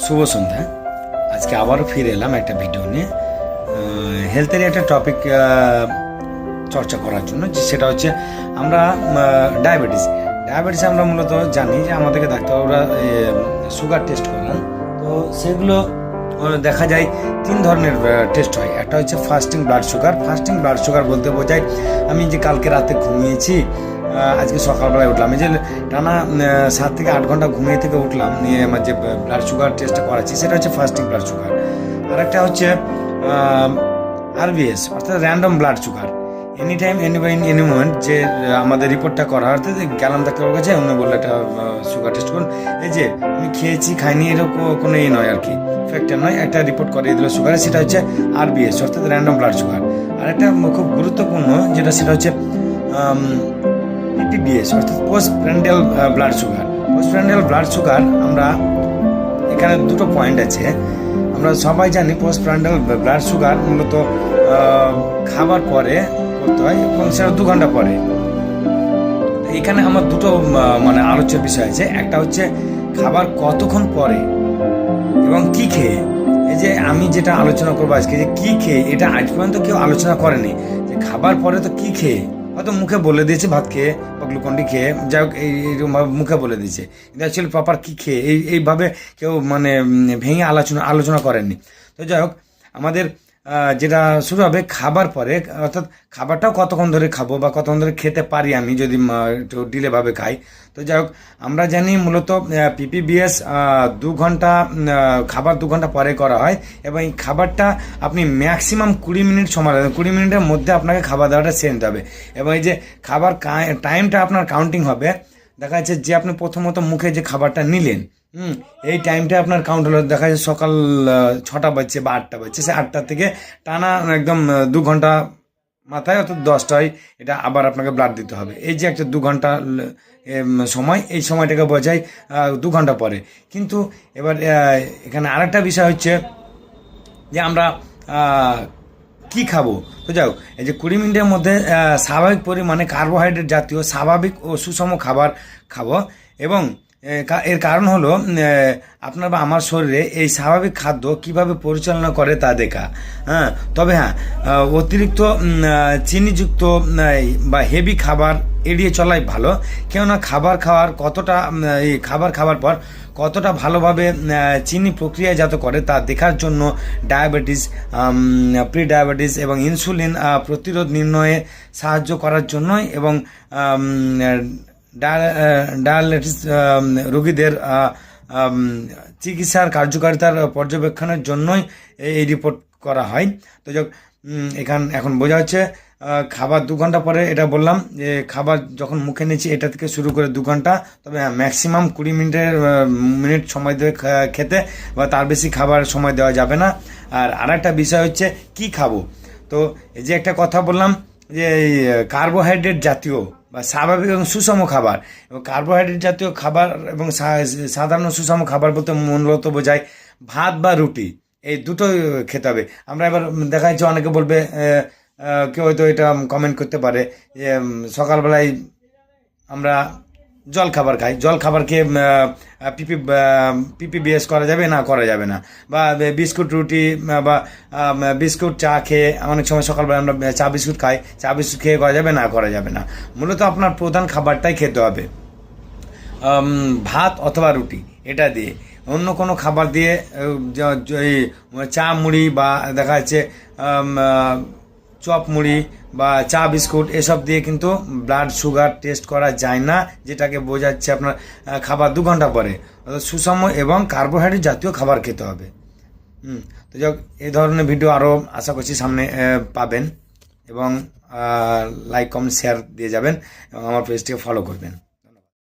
শুভ সন্ধ্যা। আজকে আবারও ফিরে এলাম একটা ভিডিও নিয়ে, হেলথের একটা টপিক চর্চা করার জন্য। সেটা হচ্ছে আমরা ডায়াবেটিস আমরা মূলত জানি যে আমাদেরকে ডাক্তাররা সুগার টেস্ট করান। তো সেগুলো দেখা যায় তিন ধরনের টেস্ট হয়। একটা হচ্ছে ফাস্টিং ব্লাড সুগার বলতে বোঝায় আমি যে কালকে রাতে ঘুমিয়েছি, আজকে সকালবেলায় উঠলাম, এই যে টানা 7 থেকে 8 ঘন্টা ঘুমিয়ে থেকে উঠলাম, নিয়ে আমার যে ব্লাড সুগার টেস্টটা করাচ্ছি সেটা হচ্ছে ফাস্টিং ব্লাড সুগার। আর একটা হচ্ছে আরবিএস অর্থাৎ random blood sugar. Any time any moment যে আমাদের রিপোর্টটা করা হয়, গেলাম ডাক্তারের কাছে, উনি বললো একটা সুগার টেস্ট করুন, এই যে আমি খেয়েছি খাইনি এরকম কোনো নয় আর কি, ফ্যাক্টর নয়, একটা রিপোর্ট করিয়ে দিল সুগারে, সেটা হচ্ছে আরবিএস অর্থাৎ র্যান্ডম ব্লাড সুগার। আর একটা খুব গুরুত্বপূর্ণ সেটা হচ্ছে পিপিবিএস অর্থাৎ পোস্ট প্র্যান্ডিয়াল ব্লাড সুগার। আমরা এখানে দুটো পয়েন্ট আছে। আমরা সবাই জানি পোস্ট প্র্যান্ডিয়াল ব্লাড সুগার মূলত খাবার পরে করতে হয় এবং সেটা 2 ঘন্টা পরে। এখানে আমার দুটো মানে আলোচ্য বিষয় আছে। একটা হচ্ছে খাবার কতক্ষণ পরে এবং কি খেয়ে। এই যে আমি যেটা আলোচনা করবো আজকে, যে কি খেয়ে, এটা আজ পর্যন্ত কেউ আলোচনা করেনি। যে খাবার পরে তো কি খেয়ে, হয়তো মুখে বলে দিয়েছে ভাত খেয়ে বা গ্লুকন্ডি খেয়ে, যাই হোক এইরকমভাবে মুখে বলে দিয়েছে, কিন্তু অ্যাকচুয়ালি প্রপার কী খেয়ে এইভাবে কেউ মানে ভেঙে আলোচনা করেননি। তো যাই হোক, আমাদের যেটা শুরু হবে খাবার পরে, অর্থাৎ খাবারটাও কতক্ষণ ধরে খাবো বা কতক্ষণ ধরে খেতে পারি আমি যদি একটু ডিলেভাবে খাই। তো যাই হোক, আমরা জানি মূলত পিপিবিএস 2 ঘন্টা খাবার 2 ঘন্টা পরে করা হয়, এবং এই খাবারটা আপনি ম্যাক্সিমাম 20 মিনিট সময় লাগবে, 20 মিনিটের মধ্যে আপনাকে খাবার দাওয়াটা সেরে নিতে হবে। এবং এই যে খাবার টাইমটা আপনার কাউন্টিং হবে। দেখা যাচ্ছে যে আপনি প্রথমত মুখে যে খাবারটা নিলেন, এই টাইমটা আপনার কাউন্ট হলো, দেখা যাচ্ছে সকাল 6টা বাজছে বা 8টা বাজছে, সে 8টা থেকে টানা একদম 2 ঘন্টা মাথায় অর্থাৎ 10টায় এটা আবার আপনাকে ব্লাড দিতে হবে। এই যে একটা 2 ঘন্টা সময়, এই সময়টাকে বোঝায় 2 ঘন্টা পরে। কিন্তু এবার এখানে আরেকটা বিষয় হচ্ছে যে আমরা কি খাবো। তো যাই হোক, এই যে 20 মিনিটের মধ্যে স্বাভাবিক পরিমাণে কার্বোহাইড্রেট জাতীয় স্বাভাবিক ও সুষম খাবার খাবো। এবং এর কারণ হলো আপনার বা আমার শরীরে এই স্বাভাবিক খাদ্য কিভাবে পরিচালনা করে তা দেখা। হ্যাঁ, তবে হ্যাঁ, অতিরিক্ত চিনিযুক্ত বা হেভি খাবার এড়িয়ে চলাই ভালো। কেননা খাবার খাওয়ার পর কতটা ভালোভাবে চিনি প্রক্রিয়াজাত করে তা দেখার জন্য ডায়াবেটিস, প্রি ডায়াবেটিস এবং ইনসুলিন প্রতিরোধ নির্ণয়ে সাহায্য করার জন্যই, এবং ডায়াবেটিস রোগীদের চিকিৎসার কার্যকারিতার পর্যবেক্ষণের জন্যই এই রিপোর্ট করা হয়। তো এখন বোঝা হচ্ছে খাবার 2 ঘন্টা পরে, এটা বললাম যে খাবার যখন মুখে নিচ্ছি এটা থেকে শুরু করে 2 ঘন্টা, তবে ম্যাক্সিমাম 20 মিনিট সময় দেবে খেতে, বা তার বেশি খাবার সময় দেওয়া যাবে না। আর আরেকটা বিষয় হচ্ছে কি খাবো। তো এই যে একটা কথা বললাম যে কার্বোহাইড্রেট জাতীয় বা স্বাভাবিক এবং সুষম খাবার, এবং কার্বোহাইড্রেট জাতীয় খাবার এবং সাধারণ সুষম খাবার বলতে মূলত বোঝায় ভাত বা রুটি, এই দুটোই খেতে হবে। আমরা এবার দেখা যাচ্ছে অনেকে বলবে, কেউ হয়তো এটা কমেন্ট করতে পারে যে সকালবেলায় আমরা জল খাবার খেয়ে পিপিবিএস করা যাবে না, করা যাবে না। বা বিস্কুট রুটি বা বিস্কুট চা খেয়ে, অনেক সময় সকালবেলা আমরা চা বিস্কুট খাই, চা বিস্কুট খেয়ে করা যাবে না, করা যাবে না। মূলত আপনার প্রধান খাবারটাই খেতে হবে ভাত অথবা রুটি, এটা দিয়ে। অন্য কোনো খাবার দিয়ে চা মুড়ি বা দেখা যাচ্ছে চপ মুড়ি বা চা বিস্কুট এসব দিয়ে কিন্তু ব্লাড সুগার টেস্ট করা যায় না, যেটাকে বোঝাচ্ছে আপনার খাবার 2 ঘন্টা পরে। সুষম এবং কার্বোহাইড্রেট জাতীয় খাবার খেতে হবে। তো যাক, এই ধরনের ভিডিও আরও আশা করছি সামনে পাবেন, এবং লাইক কমেন্ট শেয়ার দিয়ে যাবেন, এবং আমার পেজটিকে ফলো করবেন।